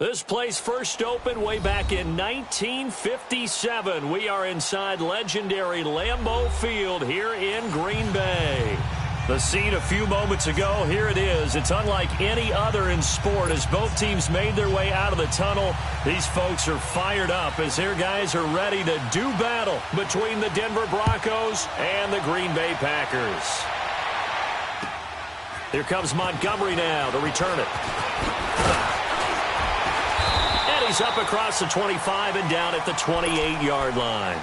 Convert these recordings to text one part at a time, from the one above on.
This place first opened way back in 1957. We are inside legendary Lambeau Field here in Green Bay. The scene a few moments ago, here it is. It's unlike any other in sport as both teams made their way out of the tunnel. These folks are fired up as their guys are ready to do battle between the Denver Broncos and the Green Bay Packers. Here comes Montgomery now to return it. And he's up across the 25 and down at the 28-yard line.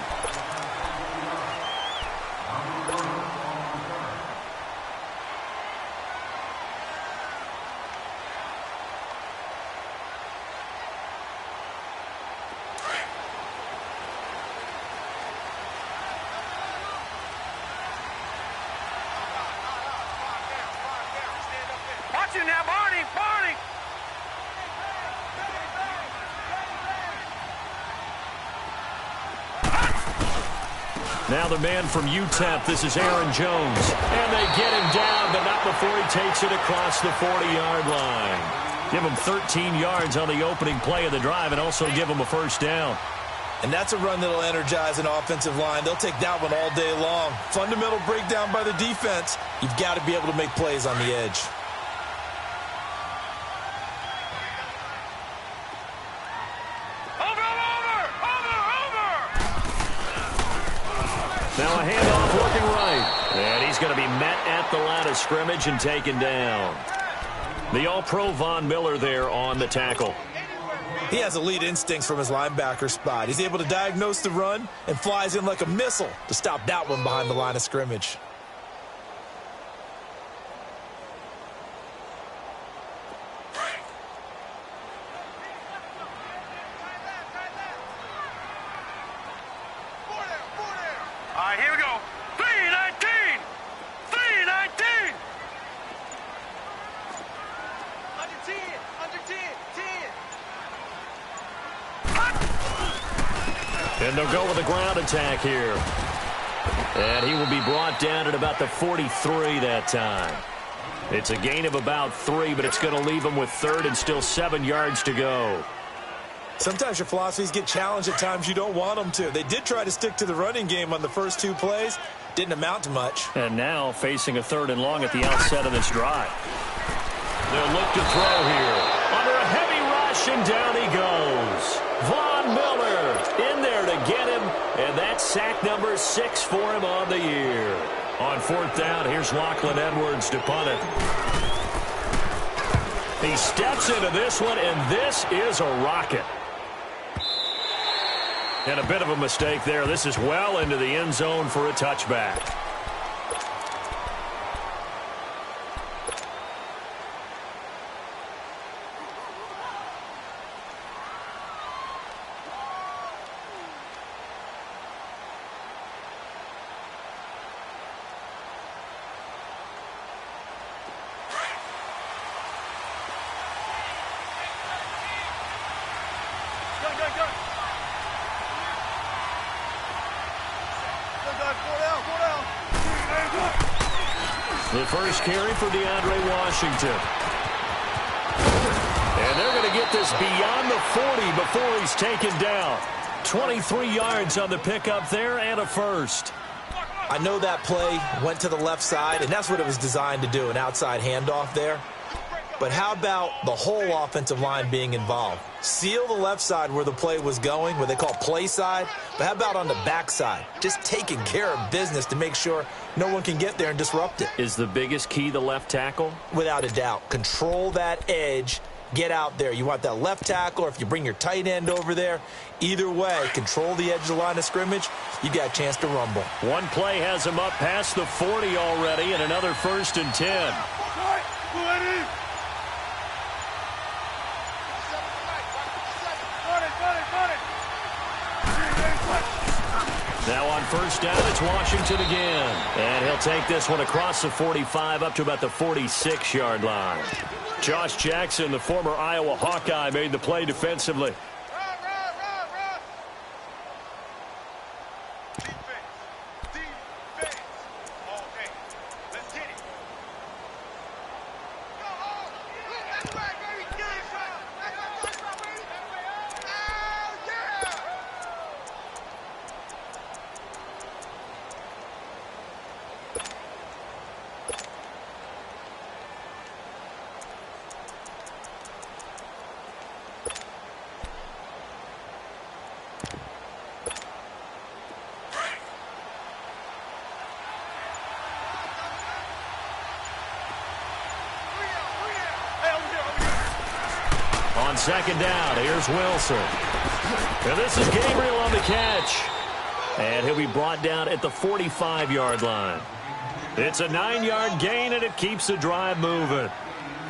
Now the man from UTEP, this is Aaron Jones. And they get him down, but not before he takes it across the 40-yard line. Give him 13 yards on the opening play of the drive and also give him a first down. And that's a run that'll energize an offensive line. They'll take that one all day long. Fundamental breakdown by the defense. You've got to be able to make plays on the edge. Now a handoff looking right. And he's going to be met at the line of scrimmage and taken down. The All-Pro Von Miller there on the tackle. He has elite instincts from his linebacker spot. He's able to diagnose the run and flies in like a missile to stop that one behind the line of scrimmage. And they'll go with a ground attack here. And he will be brought down at about the 43 that time. It's a gain of about 3, but it's going to leave him with third and still 7 yards to go. Sometimes your philosophies get challenged at times you don't want them to. They did try to stick to the running game on the first 2 plays. Didn't amount to much. And now facing a 3rd and long at the outset of this drive. They'll look to throw here. Under a heavy rush, and down he goes. Von Miller in there to get him, and that's sack number 6 for him on the year. On 4th down, here's Lachlan Edwards to punt it. He steps into this one, and this is a rocket. And a bit of a mistake there. This is well into the end zone for a touchback. The first carry for DeAndre Washington. And they're going to get this beyond the 40 before he's taken down. 23 yards on the pickup there and a first. I know that play went to the left side, and that's what it was designed to do, an outside handoff there. But how about the whole offensive line being involved? Seal the left side where the play was going, what they call play side. But how about on the back side? Just taking care of business to make sure no one can get there and disrupt it. Is the biggest key the left tackle? Without a doubt. Control that edge. Get out there. You want that left tackle, or if you bring your tight end over there, either way, control the edge of the line of scrimmage. You got a chance to rumble. One play has him up past the 40 already, and another 1st and 10. Now on 1st down, it's Washington again. And he'll take this one across the 45 up to about the 46-yard line. Josh Jackson, the former Iowa Hawkeye, made the play defensively. On second down, here's Wilson. And this is Gabriel on the catch. And he'll be brought down at the 45-yard line. It's a 9-yard gain, and it keeps the drive moving.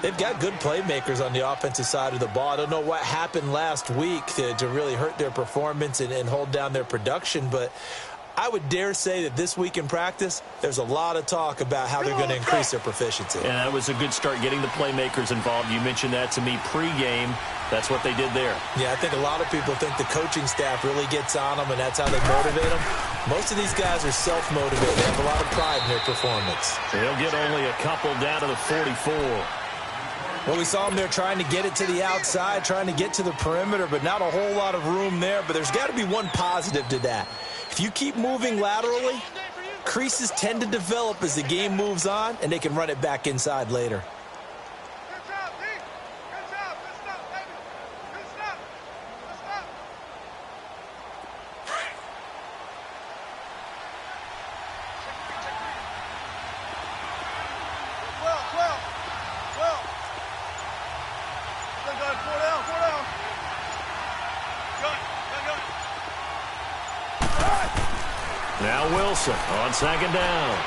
They've got good playmakers on the offensive side of the ball. I don't know what happened last week to really hurt their performance and hold down their production, but I would dare say that this week in practice, there's a lot of talk about how they're going to increase their proficiency. And that was a good start getting the playmakers involved. You mentioned that to me pregame. That's what they did there. Yeah, I think a lot of people think the coaching staff really gets on them, and that's how they motivate them. Most of these guys are self-motivated. They have a lot of pride in their performance. They'll get only a couple down to the 44. Well, we saw them there trying to get it to the outside, trying to get to the perimeter, but not a whole lot of room there. But there's got to be one positive to that. If you keep moving laterally, creases tend to develop as the game moves on, and they can run it back inside later. Now Wilson on second down.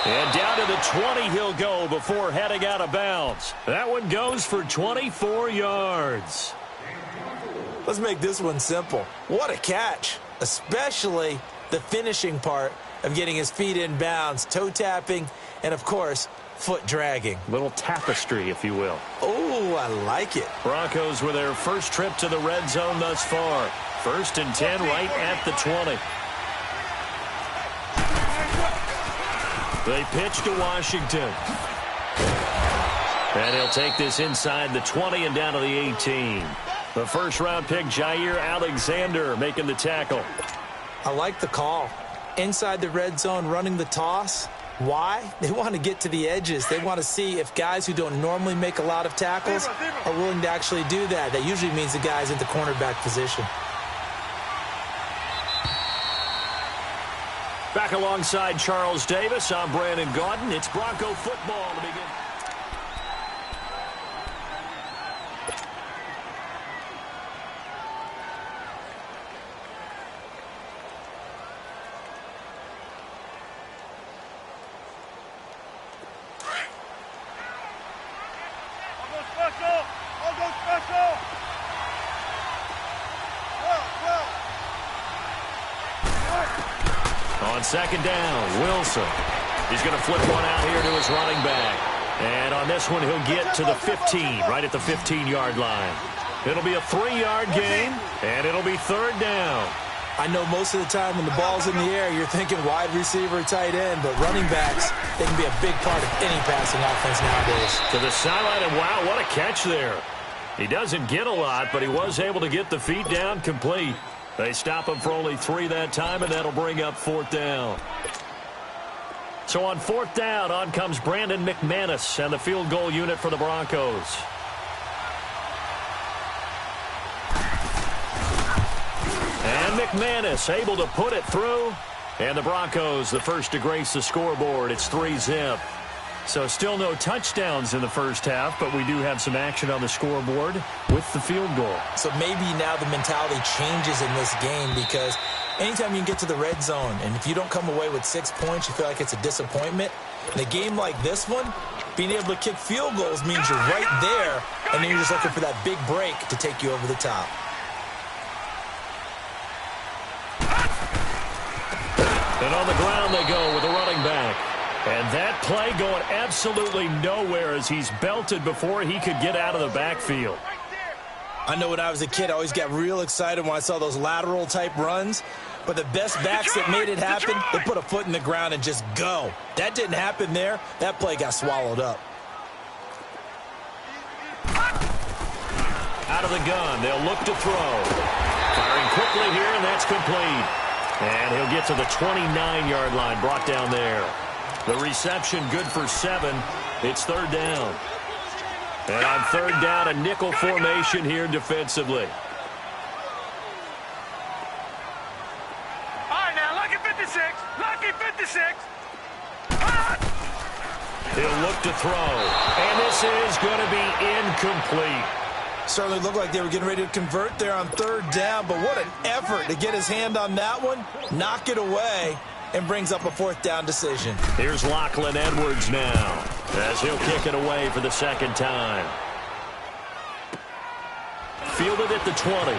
And down to the 20 he'll go before heading out of bounds. That one goes for 24 yards. Let's make this one simple. What a catch, especially the finishing part of getting his feet in bounds, toe tapping, and, of course, foot dragging. Little tapestry, if you will. Oh, I like it. Broncos with their first trip to the red zone thus far. 1st and 10 right at the 20. They pitch to Washington. And he'll take this inside the 20 and down to the 18. The first-round pick, Jair Alexander, making the tackle. I like the call. Inside the red zone, running the toss. Why? They want to get to the edges. They want to see if guys who don't normally make a lot of tackles are willing to actually do that. That usually means the guy's in the cornerback position. Back alongside Charles Davis, I'm Brandon Gaudin. It's Bronco football to begin. On second down, Wilson. He's going to flip one out here to his running back. And on this one, he'll get to the 15, right at the 15-yard line. It'll be a 3-yard gain, and it'll be 3rd down. I know most of the time when the ball's in the air, you're thinking wide receiver, tight end, but running backs, they can be a big part of any passing offense nowadays. To the sideline, and wow, what a catch there. He doesn't get a lot, but he was able to get the feet down complete. They stop him for only 3 that time, and that'll bring up 4th down. So on 4th down, on comes Brandon McManus and the field goal unit for the Broncos. And McManus able to put it through. And the Broncos, the first to grace the scoreboard. It's 3-zip. So still no touchdowns in the first half, but we do have some action on the scoreboard with the field goal. So maybe now the mentality changes in this game, because anytime you can get to the red zone, and if you don't come away with 6 points, you feel like it's a disappointment. In a game like this one, being able to kick field goals means you're right there, and then you're just looking for that big break to take you over the top. And on the ground they go with a running back. And that play going absolutely nowhere as he's belted before he could get out of the backfield. I know when I was a kid, I always got real excited when I saw those lateral-type runs. But the best backs that made it happen, they put a foot in the ground and just go. That didn't happen there. That play got swallowed up. Out of the gun, they'll look to throw. Firing quickly here, and that's complete. And he'll get to the 29-yard line, brought down there. The reception good for 7. It's 3rd down. And on 3rd down, a nickel formation here defensively. All right, now, lucky 56. Lucky 56. He'll look to throw. And this is going to be incomplete. Certainly looked like they were getting ready to convert there on third down, but what an effort to get his hand on that one, knock it away, and brings up a fourth down decision. Here's Lachlan Edwards now, as he'll kick it away for the second time. Fielded at the 20.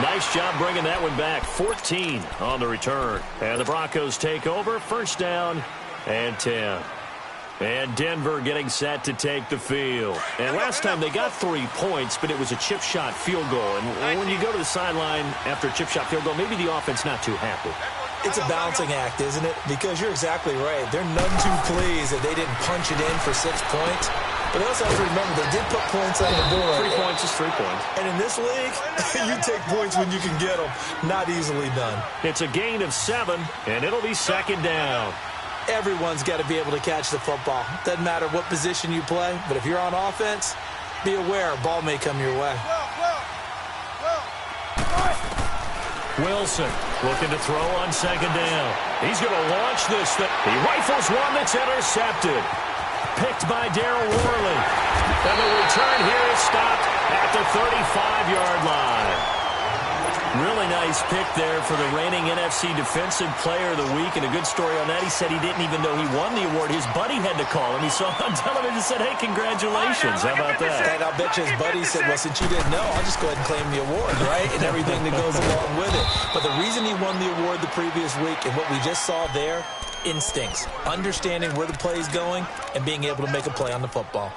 Nice job bringing that one back. 14 on the return. And the Broncos take over. First down and 10. And Denver getting set to take the field. And last time they got 3 points, but it was a chip shot field goal. And when you go to the sideline after a chip shot field goal, maybe the offense not too happy. It's a balancing act, isn't it? Because you're exactly right. They're none too pleased that they didn't punch it in for 6 points. But they also have to remember they did put points on the board. 3 points is 3 points. And in this league, you take points when you can get them. Not easily done. It's a gain of 7, and it'll be second down. Everyone's got to be able to catch the football. Doesn't matter what position you play, but if you're on offense, be aware a ball may come your way. Wilson looking to throw on second down. He's going to launch this thing. He rifles one that's intercepted. Picked by Darryl Worley. And the return here is stopped at the 35-yard line. Really nice pick there for the reigning NFC Defensive Player of the Week. And a good story on that. He said he didn't even know he won the award. His buddy had to call him. He saw it on television and said, hey, congratulations. How about that? And I'll bet you his buddy said, well, since you didn't know, I'll just go ahead and claim the award, right? And everything that goes along with it. But the reason he won the award the previous week and what we just saw there, instincts, understanding where the play is going and being able to make a play on the football.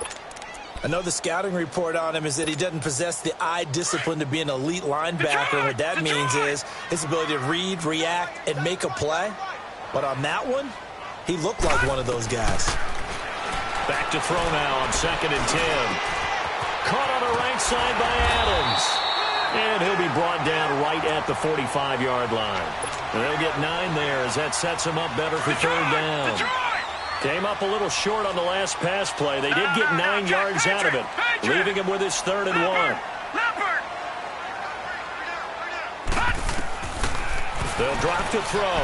I know the scouting report on him is that he doesn't possess the eye discipline to be an elite linebacker. And what that means is his ability to read, react, and make a play. But on that one, he looked like one of those guys. Back to throw now on second and 10. Caught on the right side by Adams. And he'll be brought down right at the 45-yard line. And they'll get 9 there as that sets him up better for third down. Came up a little short on the last pass play. They did get 9 yards out of it, leaving him with his 3rd and 1. They'll drop to throw.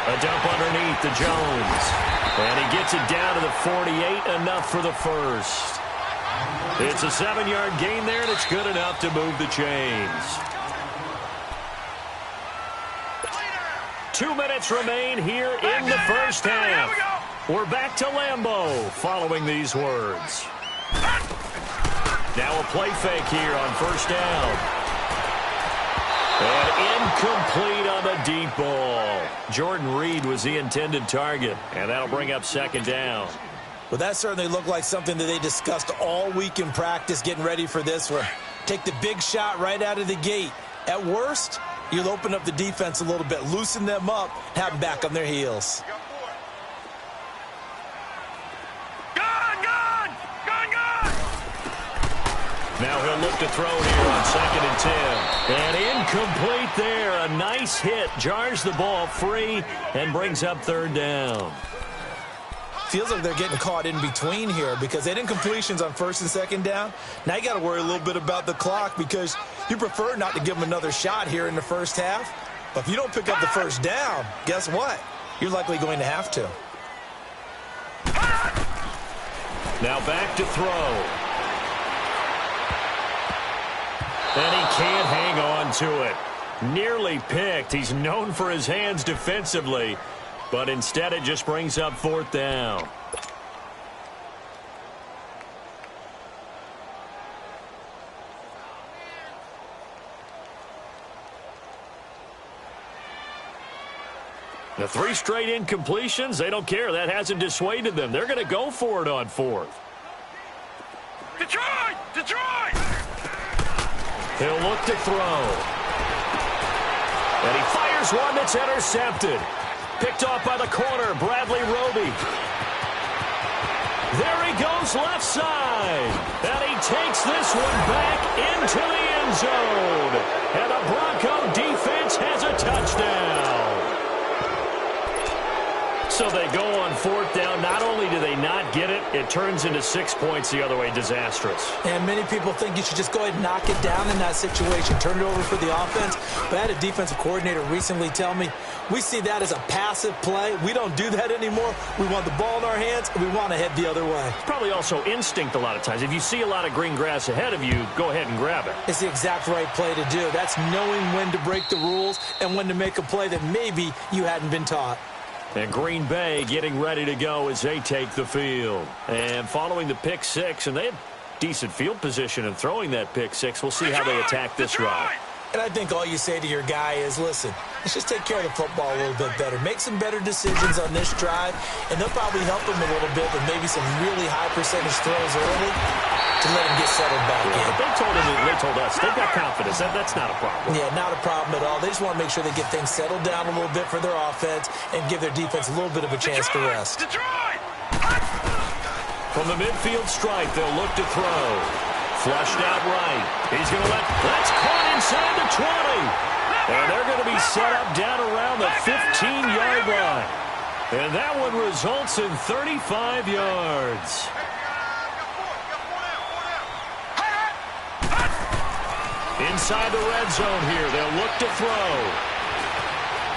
A dump underneath to Jones. And he gets it down to the 48, enough for the first. It's a 7-yard gain there, and it's good enough to move the chains. 2 minutes remain here in the first half. We're back to Lambeau following these words. Now a play fake here on first down. And incomplete on the deep ball. Jordan Reed was the intended target, and that'll bring up second down. Well, that certainly looked like something that they discussed all week in practice, getting ready for this one. Take the big shot right out of the gate. At worst, you'll open up the defense a little bit, loosen them up, have them back on their heels. Now he'll look to throw here on second and 10. And incomplete there. A nice hit. Jars the ball free and brings up third down. Feels like they're getting caught in between here because they didn't completions on first and second down. Now you got to worry a little bit about the clock because you prefer not to give them another shot here in the first half. But if you don't pick up the first down, guess what? You're likely going to have to. Now back to throw. And he can't hang on to it. Nearly picked. He's known for his hands defensively. But instead it just brings up fourth down. The 3 straight incompletions, they don't care. That hasn't dissuaded them. They're going to go for it on fourth. Detroit! Detroit! He'll look to throw. And he fires one that's intercepted. Picked off by the corner, Bradley Roby. There he goes left side. And he takes this one back into the end zone. And the Bronco defense has a touchdown. So they go on fourth down. Not only do they not get it, it turns into 6 points the other way. Disastrous. And many people think you should just go ahead and knock it down in that situation. Turn it over for the offense. But I had a defensive coordinator recently tell me, we see that as a passive play. We don't do that anymore. We want the ball in our hands, and we want to head the other way. It's probably also instinct a lot of times. If you see a lot of green grass ahead of you, go ahead and grab it. It's the exact right play to do. That's knowing when to break the rules and when to make a play that maybe you hadn't been taught. And Green Bay getting ready to go as they take the field. And following the pick six, and they had decent field position in throwing that pick six. We'll see how they attack this drive. And I think all you say to your guy is, listen, let's just take care of the football a little bit better. Make some better decisions on this drive, and they'll probably help him a little bit with maybe some really high percentage throws early to let him get settled back in. But they told us they've got confidence. That's not a problem. Yeah, not a problem at all. They just want to make sure they get things settled down a little bit for their offense and give their defense a little bit of a chance to rest. From the midfield stripe, they'll look to throw. Flushed out right. He's going to that's caught inside the 20. And they're going to be set up down around the 15-yard line. And that one results in 35 yards. Inside the red zone here, they'll look to throw.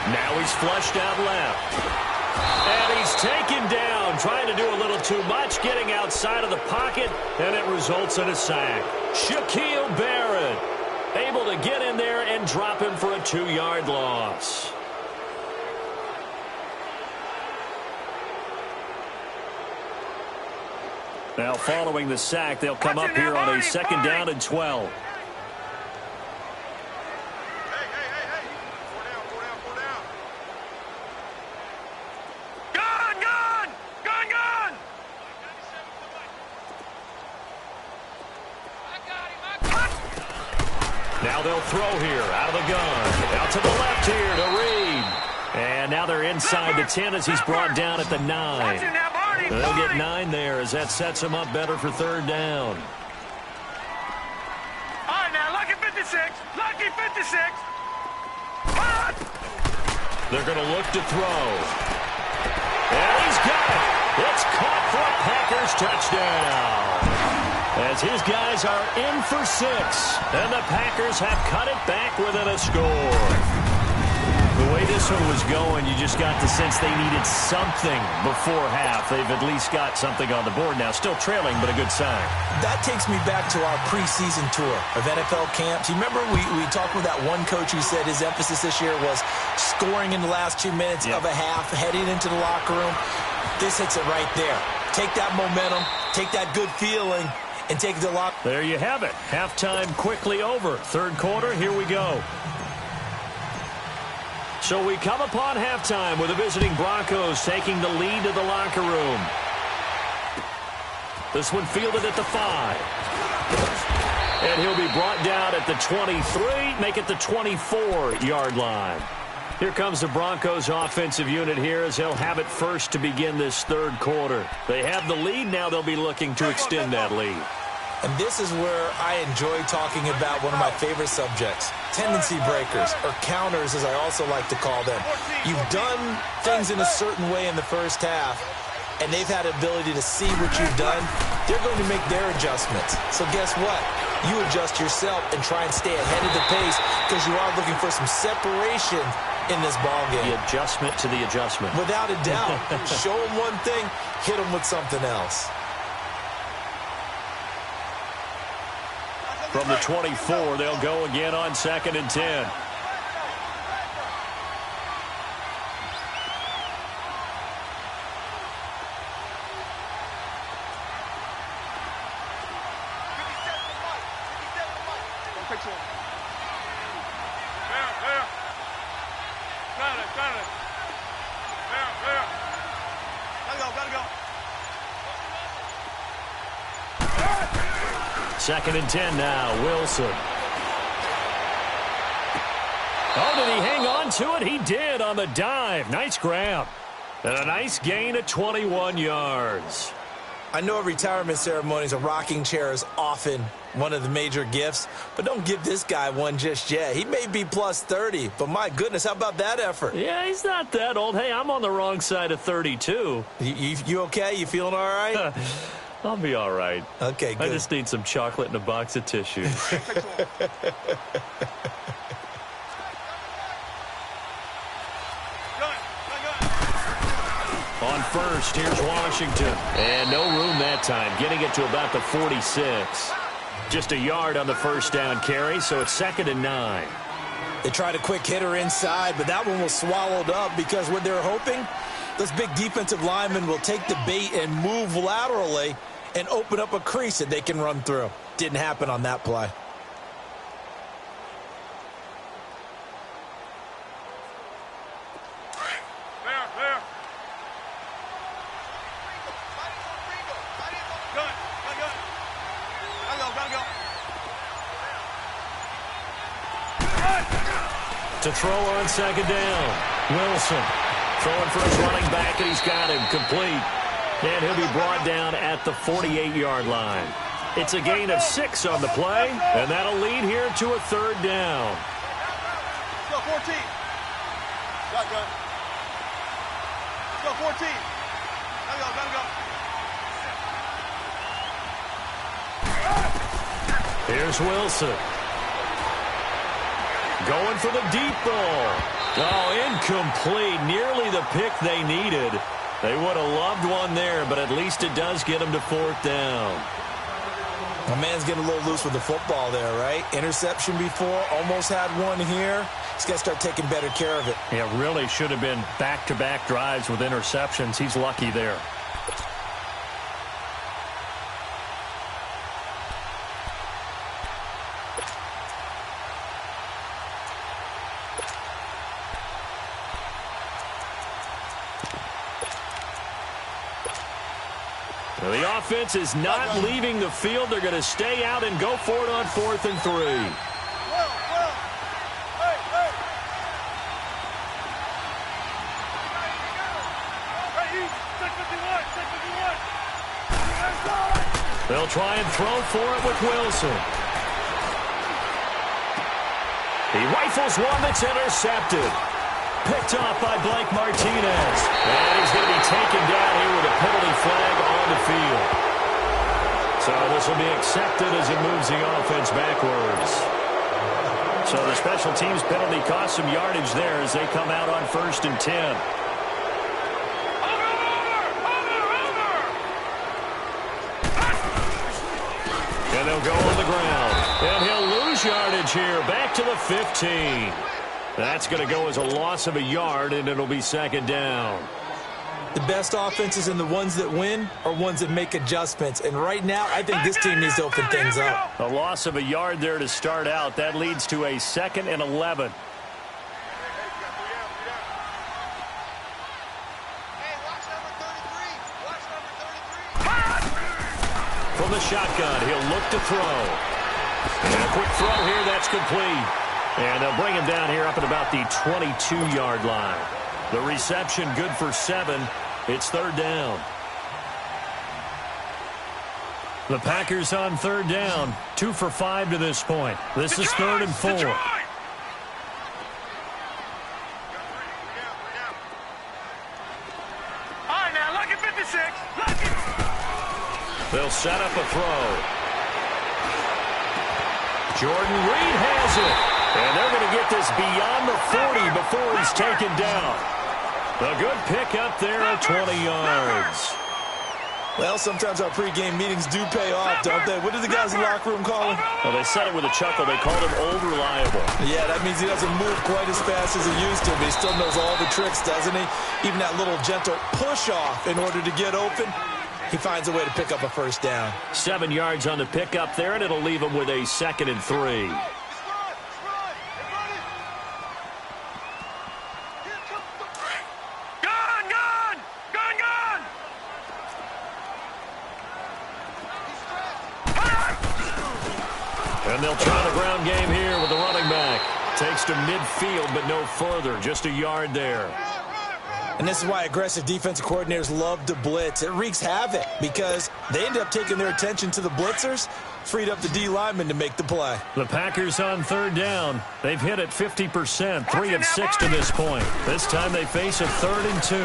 Now he's flushed out left. And he's taken down, trying to do a little too much, getting outside of the pocket, and it results in a sack. Shaquille Barrett able to get in there and drop him for a 2-yard loss. Now following the sack, they'll come up here on a 2nd down and 12. Now they'll throw here out of the gun. Out to the left here to Reed. And now they're inside the 10 as he's brought down at the 9. They'll get 9 there as that sets him up better for 3rd down. All right, now, lucky 56. Lucky 56. They're going to look to throw. And he's got it. It's caught for a Packers touchdown. As his guys are in for 6. And the Packers have cut it back within a score. The way this one was going, you just got the sense they needed something before half. They've at least got something on the board now. Still trailing, but a good sign. That takes me back to our preseason tour of NFL camps. You remember we talked with that one coach who said his emphasis this year was scoring in the last 2 minutes of a half, heading into the locker room. This hits it right there. Take that momentum, take that good feeling, and take it to the locker room. There you have it. Halftime quickly over. 3rd quarter, here we go. So we come upon halftime with the visiting Broncos taking the lead to the locker room. This one fielded at the 5. And he'll be brought down at the 23, make it the 24-yard line. Here comes the Broncos offensive unit here as they'll have it first to begin this 3rd quarter. They have the lead. Now they'll be looking to extend that lead. And this is where I enjoy talking about one of my favorite subjects, tendency breakers, or counters as I also like to call them. You've done things in a certain way in the first half, and they've had the ability to see what you've done. They're going to make their adjustments. So guess what? You adjust yourself and try and stay ahead of the pace because you are looking for some separation in this ballgame. The adjustment to the adjustment. Without a doubt. Show them one thing, hit them with something else. From the 24, they'll go again on 2nd and 10. Second and 10 now, Wilson. Oh, did he hang on to it? He did on the dive. Nice grab. And a nice gain of 21 yards. I know at retirement ceremonies, a rocking chair is often one of the major gifts, but don't give this guy one just yet. He may be plus 30, but my goodness, how about that effort? Yeah, he's not that old. Hey, I'm on the wrong side of 32. You okay? You feeling all right? I'll be all right. Okay, good. I just need some chocolate and a box of tissues. On first, here's Washington. And no room that time, getting it to about the 46. Just a yard on the first down carry, so it's 2nd and 9. They tried a quick hitter inside, but that one was swallowed up because what they're hoping, those big defensive linemen will take the bait and move laterally and open up a crease that they can run through. Didn't happen on that play. To throw on 2nd down. Wilson throwing for his running back, and he's got him complete. And he'll be brought down at the 48-yard line. It's a gain of 6 on the play, and that'll lead here to a 3rd down. Let's go 14. Shotgun. Let's go 14. Gotta go. Here's Wilson. Going for the deep ball. Oh, incomplete. Nearly the pick they needed. They would have loved one there, but at least it does get them to 4th down. My man's getting a little loose with the football there, right? Interception before, almost had one here. He's got to start taking better care of it. Yeah, really should have been back-to-back drives with interceptions. He's lucky there. The offense is not leaving the field. They're going to stay out and go for it on 4th and 3. They'll try and throw for it with Wilson. He rifles one that's intercepted. Picked off by Blake Martinez. And he's going to be taken down here with a penalty flag on the field. So this will be accepted as it moves the offense backwards. So the special teams penalty cost some yardage there as they come out on 1st and 10. And they'll go on the ground. And he'll lose yardage here. Back to the 15. That's going to go as a loss of a yard, and it'll be 2nd down. The best offenses and the ones that win are ones that make adjustments. And right now, I think this team needs to open things up. A loss of a yard there to start out. That leads to a 2nd and 11. From the shotgun, he'll look to throw. And a quick throw here, that's complete. And they'll bring him down here up at about the 22-yard line. The reception good for 7. It's 3rd down. The Packers on 3rd down. 2 for 5 to this point. This is 3rd and 4. All right, now, lucky 56. Lucky. They'll set up a throw. Jordan Reed has it. And they're going to get this beyond the 40 before he's taken down. A good pick up there at 20 yards. Well, sometimes our pregame meetings do pay off, don't they? What do the guys in the locker room call him? Well, they said it with a chuckle. They called him old reliable. Yeah, that means he doesn't move quite as fast as he used to, but he still knows all the tricks, doesn't he? Even that little gentle push-off in order to get open, he finds a way to pick up a 1st down. 7 yards on the pickup there, and it'll leave him with a 2nd and 3. And they'll try the ground game here with the running back. Takes to midfield, but no further. Just a yard there. And this is why aggressive defensive coordinators love to blitz. It wreaks havoc because they end up taking their attention to the blitzers, freed up the D lineman to make the play. The Packers on third down. They've hit it 50%, 3 of 6 to this point. This time they face a 3rd and 2.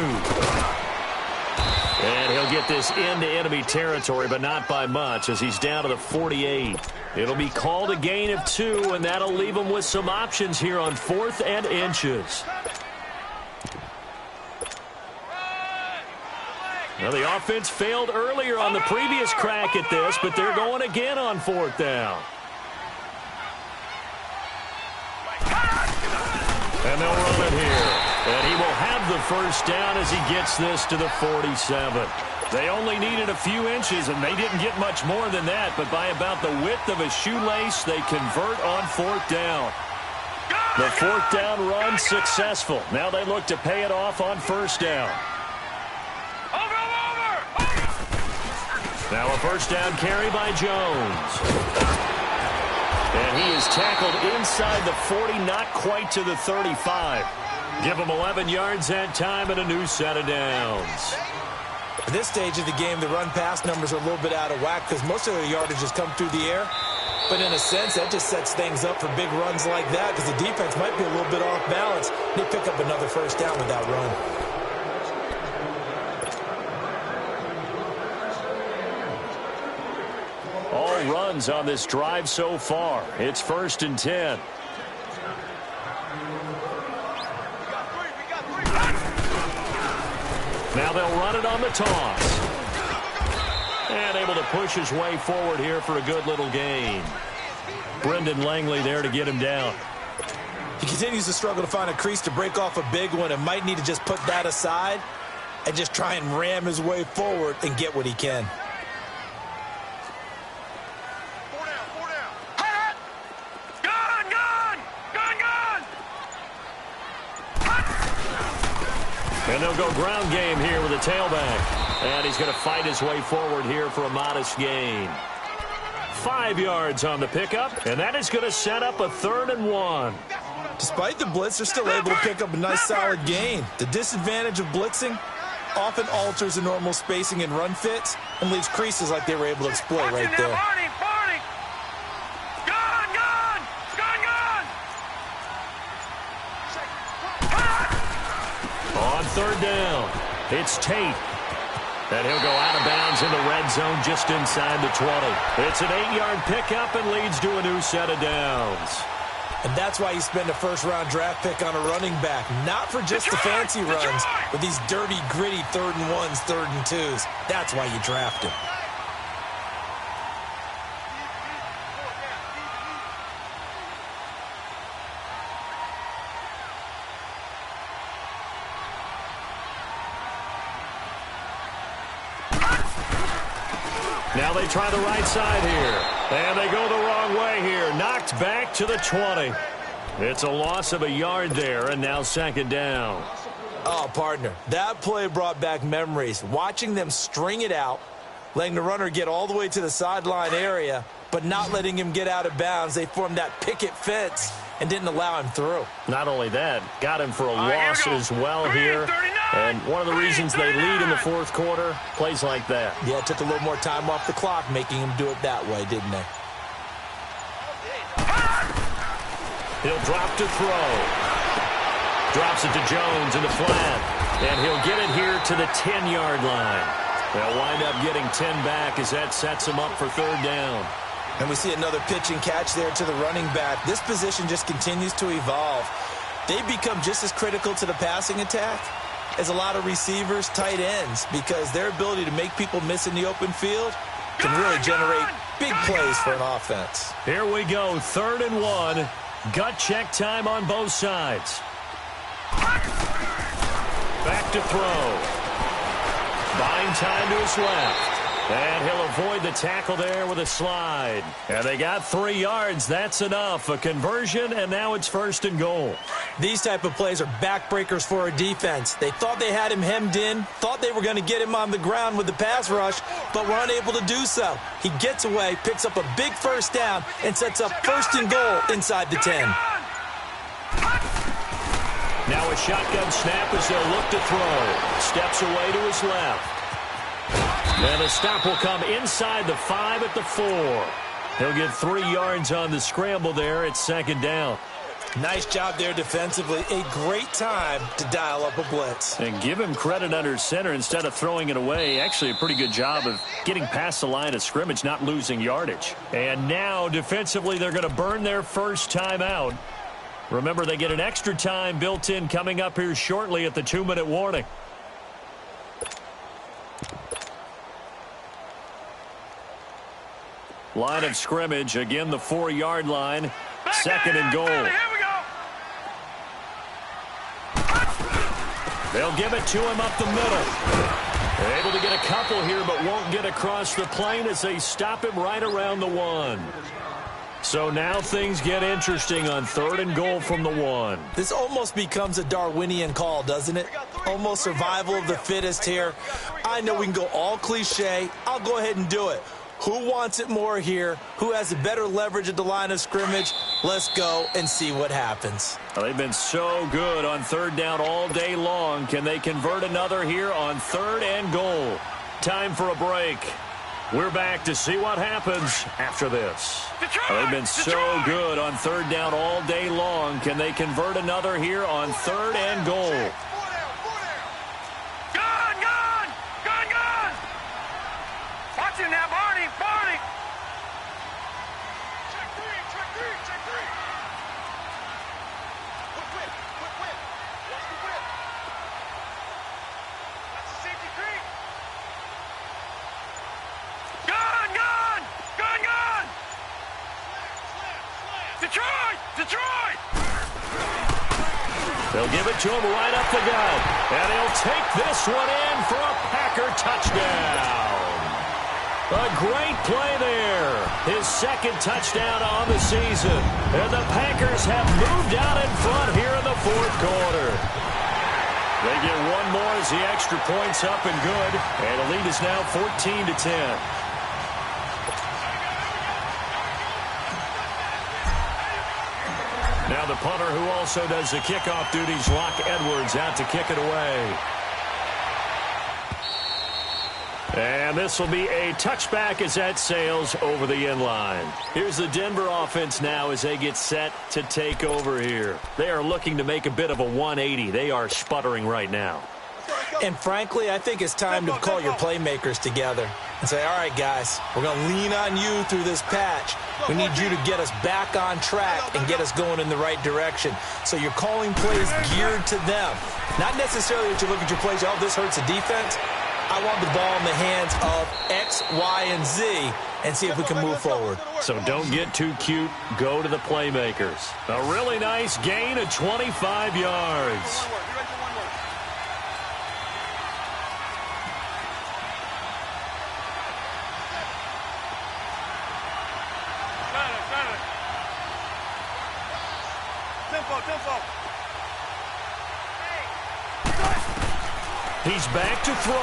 And he'll get this into enemy territory, but not by much as he's down to the 48. It'll be called a gain of 2, and that'll leave him with some options here on 4th and inches. Well, the offense failed earlier on the previous crack at this, but they're going again on 4th down. And they'll run it here. And he will have the first down as he gets this to the 47. They only needed a few inches, and they didn't get much more than that, but by about the width of a shoelace, they convert on 4th down. The 4th down run successful. Now they look to pay it off on 1st down. Now a 1st down carry by Jones. And he is tackled inside the 40, not quite to the 35. Give him 11 yards that time and a new set of downs. At this stage of the game, the run-pass numbers are a little bit out of whack because most of their yardage has come through the air. But in a sense, that just sets things up for big runs like that because the defense might be a little bit off balance. They pick up another 1st down with that run. All runs on this drive so far. It's 1st and 10. Now they'll run it on the toss. And able to push his way forward here for a good little gain. Brendan Langley there to get him down. He continues to struggle to find a crease to break off a big one and might need to just put that aside and just try and ram his way forward and get what he can. And they'll go ground game here with a tailback. And he's going to fight his way forward here for a modest gain. 5 yards on the pickup, and that is going to set up a 3rd and 1. Despite the blitz, they're still able to pick up a nice solid gain. The disadvantage of blitzing often alters the normal spacing and run fits and leaves creases like they were able to exploit right there. On 3rd down, it's Tate. And he'll go out of bounds in the red zone just inside the 20. It's an 8-yard pickup and leads to a new set of downs. And that's why you spend a 1st-round draft pick on a running back. Not for just the fancy runs, but these dirty, gritty 3rd and 1s, 3rd and 2s. That's why you draft him. Now they try the right side here. And they go the wrong way here. Knocked back to the 20. It's a loss of a yard there, and now 2nd down. Oh, partner, that play brought back memories. Watching them string it out, letting the runner get all the way to the sideline area, but not letting him get out of bounds. They formed that picket fence and didn't allow him through. Not only that, got him for a loss as well here. And one of the reasons they lead in the 4th quarter, plays like that. Yeah, it took a little more time off the clock, making him do it that way, didn't they? He'll drop to throw. Drops it to Jones in the flat. And he'll get it here to the 10-yard line. They'll wind up getting 10 back as that sets him up for 3rd down. And we see another pitch and catch there to the running back. This position just continues to evolve. They become just as critical to the passing attack as a lot of receivers, tight ends, because their ability to make people miss in the open field can really generate big plays for an offense. Here we go, 3rd and 1. Gut check time on both sides. Back to throw. Buying time to his left. And he'll avoid the tackle there with a slide. And they got 3 yards. That's enough. A conversion, and now it's 1st and goal. These type of plays are backbreakers for a defense. They thought they had him hemmed in, thought they were going to get him on the ground with the pass rush, but were unable to do so. He gets away, picks up a big 1st down, and sets up 1st and goal inside the 10. Now a shotgun snap as they'll look to throw. Steps away to his left. And the stop will come inside the 5 at the 4. He'll get 3 yards on the scramble there. It's second down. Nice job there defensively. A great time to dial up a blitz. And give him credit under center instead of throwing it away. Actually, a pretty good job of getting past the line of scrimmage, not losing yardage. And now, defensively, they're going to burn their first time out. Remember, they get an extra time built in coming up here shortly at the 2-minute warning. Line of scrimmage, again, the 4-yard line. Second and goal. They'll give it to him up the middle. They're able to get a couple here, but won't get across the plane as they stop him right around the 1. So now things get interesting on 3rd and goal from the 1. This almost becomes a Darwinian call, doesn't it? Almost survival of the fittest here. I know we can go all cliche. I'll go ahead and do it. Who wants it more here? Who has a better leverage at the line of scrimmage? Let's go and see what happens. Well, they've been so good on 3rd down all day long. Can they convert another here on 3rd and goal? Time for a break. We're back to see what happens after this. Well, they've been so good on 3rd down all day long. Can they convert another here on 3rd and goal? Now, Barney. Check three. Quick whip. Watch the whip. That's a safety creep. Gun. Detroit. They'll give it to him right up the gut. And he'll take this one in for a Packer touchdown. A great play there. His second touchdown on the season. And the Packers have moved out in front here in the 4th quarter. They get one more as the extra point's up and good. And the lead is now 14-10. Now the punter who also does the kickoff duties, Locke Edwards, out to kick it away. And this will be a touchback as that sails over the end line. Here's the Denver offense now as they get set to take over here. They are looking to make a bit of a 180. They are sputtering right now. And frankly, I think it's time to call your playmakers together and say, all right, guys, we're going to lean on you through this patch. We need you to get us back on track and get us going in the right direction. So you're calling plays geared to them. Not necessarily that you look at your plays, oh, this hurts the defense. I want the ball in the hands of X, Y, and Z and see if we can move forward. So don't get too cute. Go to the playmakers. A really nice gain of 25 yards. Tempo. He's back to throw.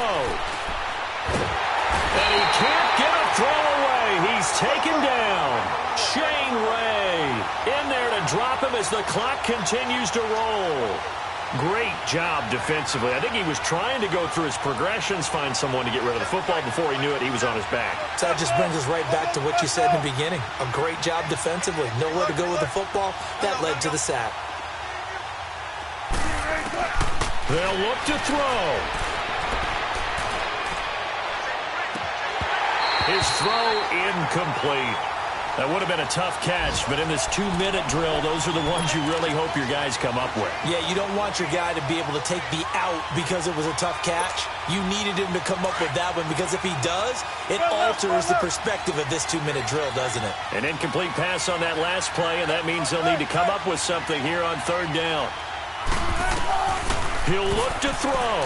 And he can't get a throw away. He's taken down. Shane Ray in there to drop him as the clock continues to roll. Great job defensively. I think he was trying to go through his progressions, find someone to get rid of the football. Before he knew it, he was on his back. So that just brings us right back to what you said in the beginning. A great job defensively. Nowhere to go with the football. That led to the sack. They'll look to throw. His throw incomplete. That would have been a tough catch, but in this 2-minute drill, those are the ones you really hope your guys come up with. Yeah, you don't want your guy to be able to take the out because it was a tough catch. You needed him to come up with that one because if he does, it alters the perspective of this 2-minute drill, doesn't it? An incomplete pass on that last play, and that means they'll need to come up with something here on 3rd down. He'll look to throw.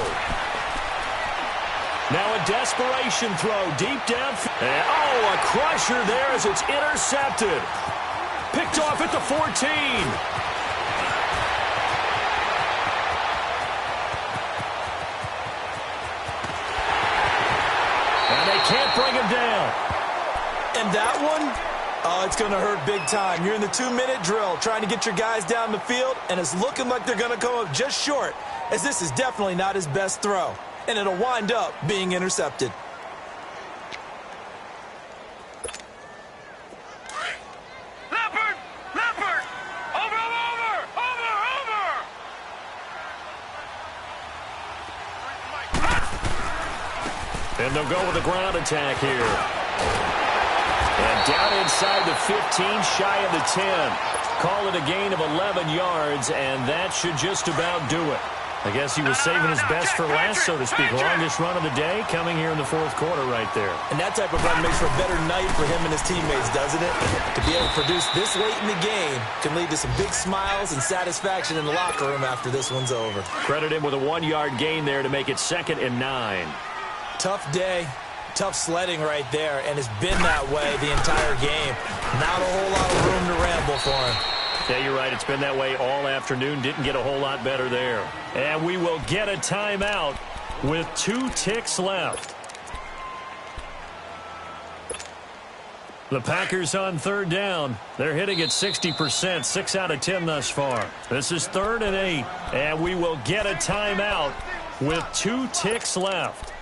Now a desperation throw deep down. Oh, a crusher there as it's intercepted. Picked off at the 14. And they can't bring him down. And that one, Oh, it's going to hurt big time. You're in the 2-minute drill trying to get your guys down the field, and it's looking like they're going to come up just short, as this is definitely not his best throw, and it'll wind up being intercepted. And they'll go with a ground attack here. And down inside the 15, shy of the 10. Call it a gain of 11 yards, and that should just about do it. I guess he was saving his best for last, so to speak. Longest run of the day coming here in the fourth quarter right there. And that type of run makes for a better night for him and his teammates, doesn't it? To be able to produce this late in the game can lead to some big smiles and satisfaction in the locker room after this one's over. Credit him with a 1-yard gain there to make it 2nd and 9. Tough day, tough sledding right there, and it's been that way the entire game. Not a whole lot of room to ramble for him. Yeah, you're right. It's been that way all afternoon. Didn't get a whole lot better there. And we will get a timeout with 2 ticks left. The Packers on 3rd down. They're hitting at 60%, 6 out of 10 thus far. This is 3rd and 8, and we will get a timeout with 2 ticks left.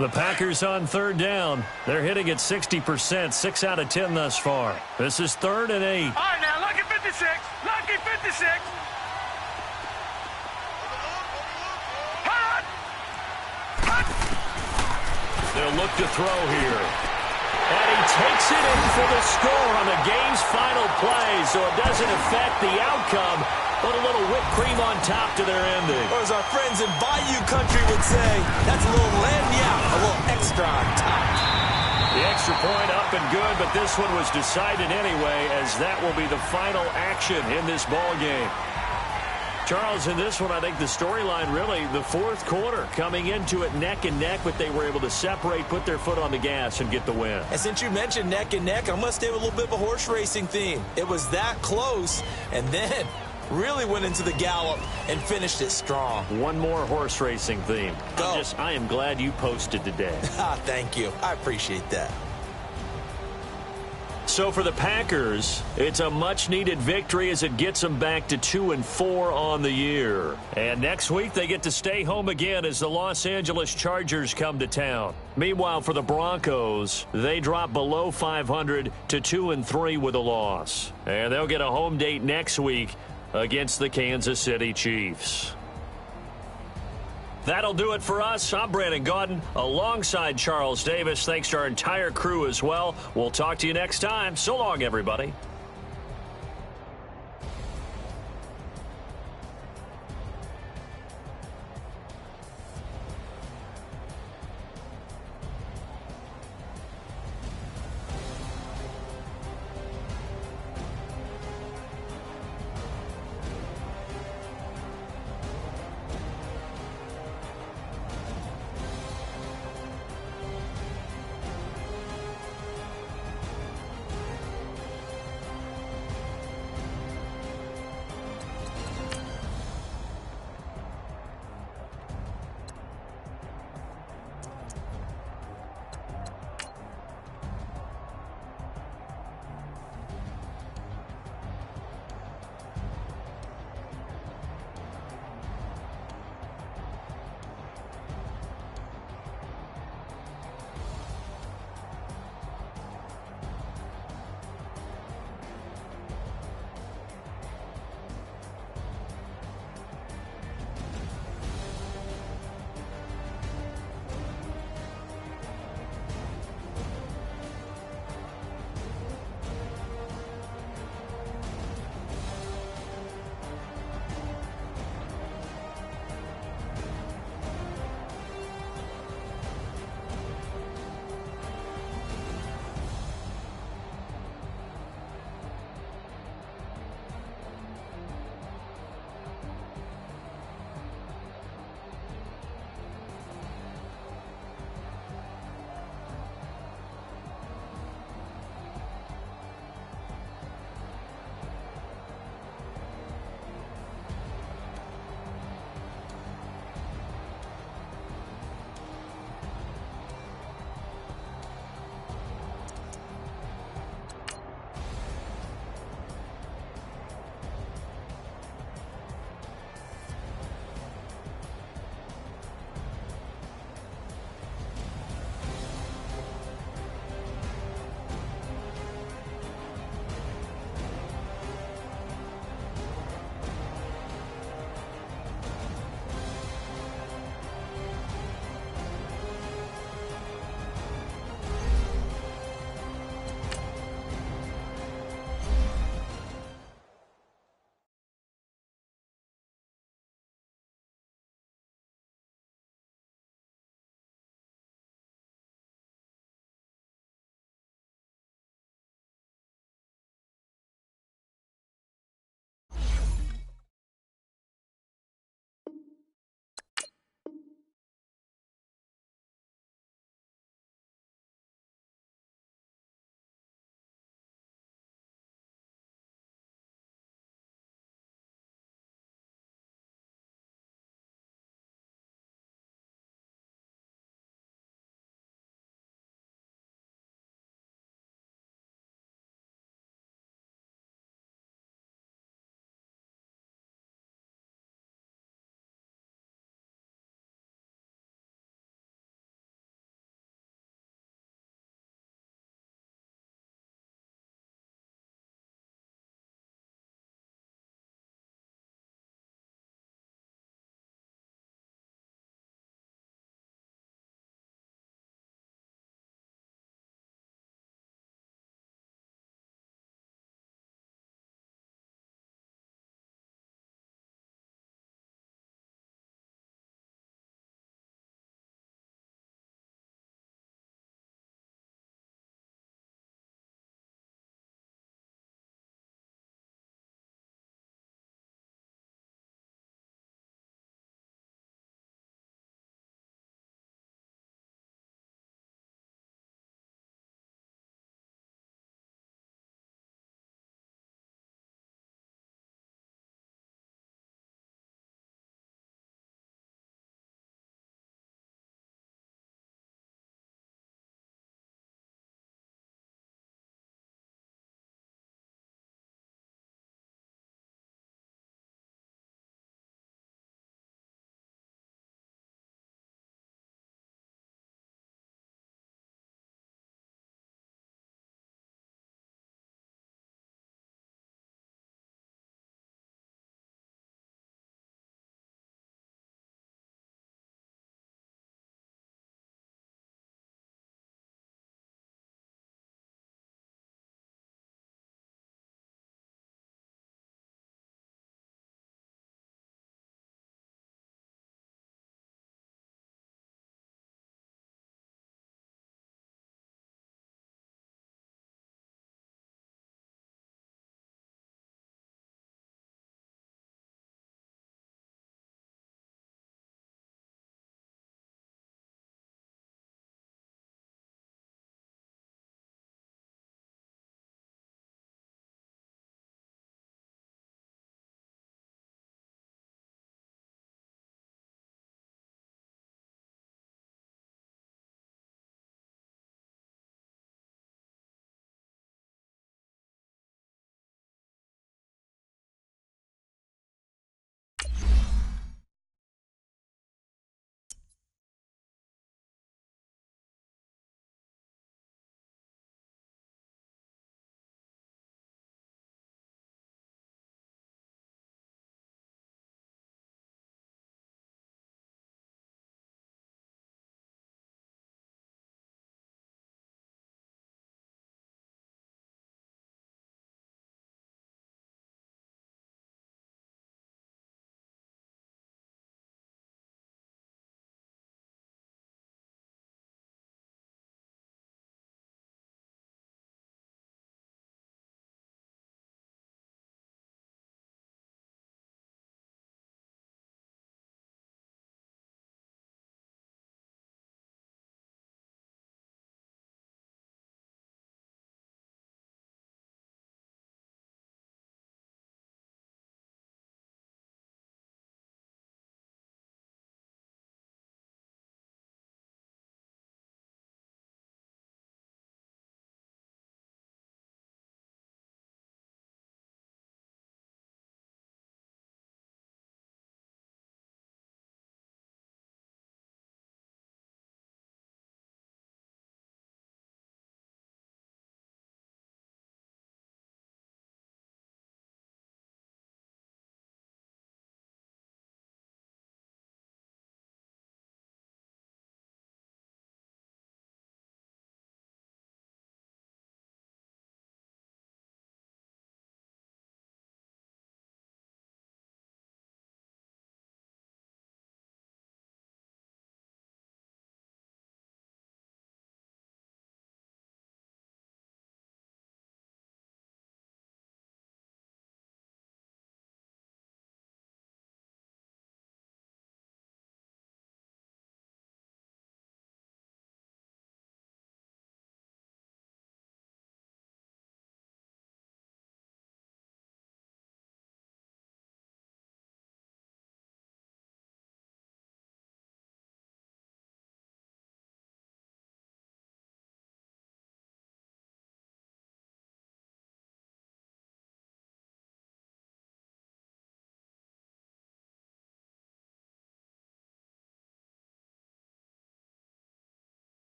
The Packers on 3rd down. They're hitting at 60%, 6 out of 10 thus far. This is 3rd and 8. All right, now, lucky 56. Lucky 56. Hot. Hot. They'll look to throw here. And he takes it in for the score on the game's final play, so it doesn't affect the outcome, but a little whipped cream on top to their ending. Or as our friends in Bayou Country would say, that's a little lagniappe, a little extra on top. The extra point up and good, but this one was decided anyway, as that will be the final action in this ball game. Charles, in this one, I think the storyline really, the fourth quarter, coming into it neck and neck, but they were able to separate, put their foot on the gas, and get the win. And since you mentioned neck and neck, I'm going to stay with a little bit of a horse racing theme. It was that close, and then really went into the gallop and finished it strong. One more horse racing theme. Go. I am glad you posted today. Thank you. I appreciate that. So for the Packers, it's a much-needed victory as it gets them back to 2-4 on the year. And next week, they get to stay home again as the Los Angeles Chargers come to town. Meanwhile, for the Broncos, they drop below 500 to 2-3 with a loss. And they'll get a home date next week against the Kansas City Chiefs. That'll do it for us. I'm Brandon Gaudin alongside Charles Davis. Thanks to our entire crew as well. We'll talk to you next time. So long, everybody.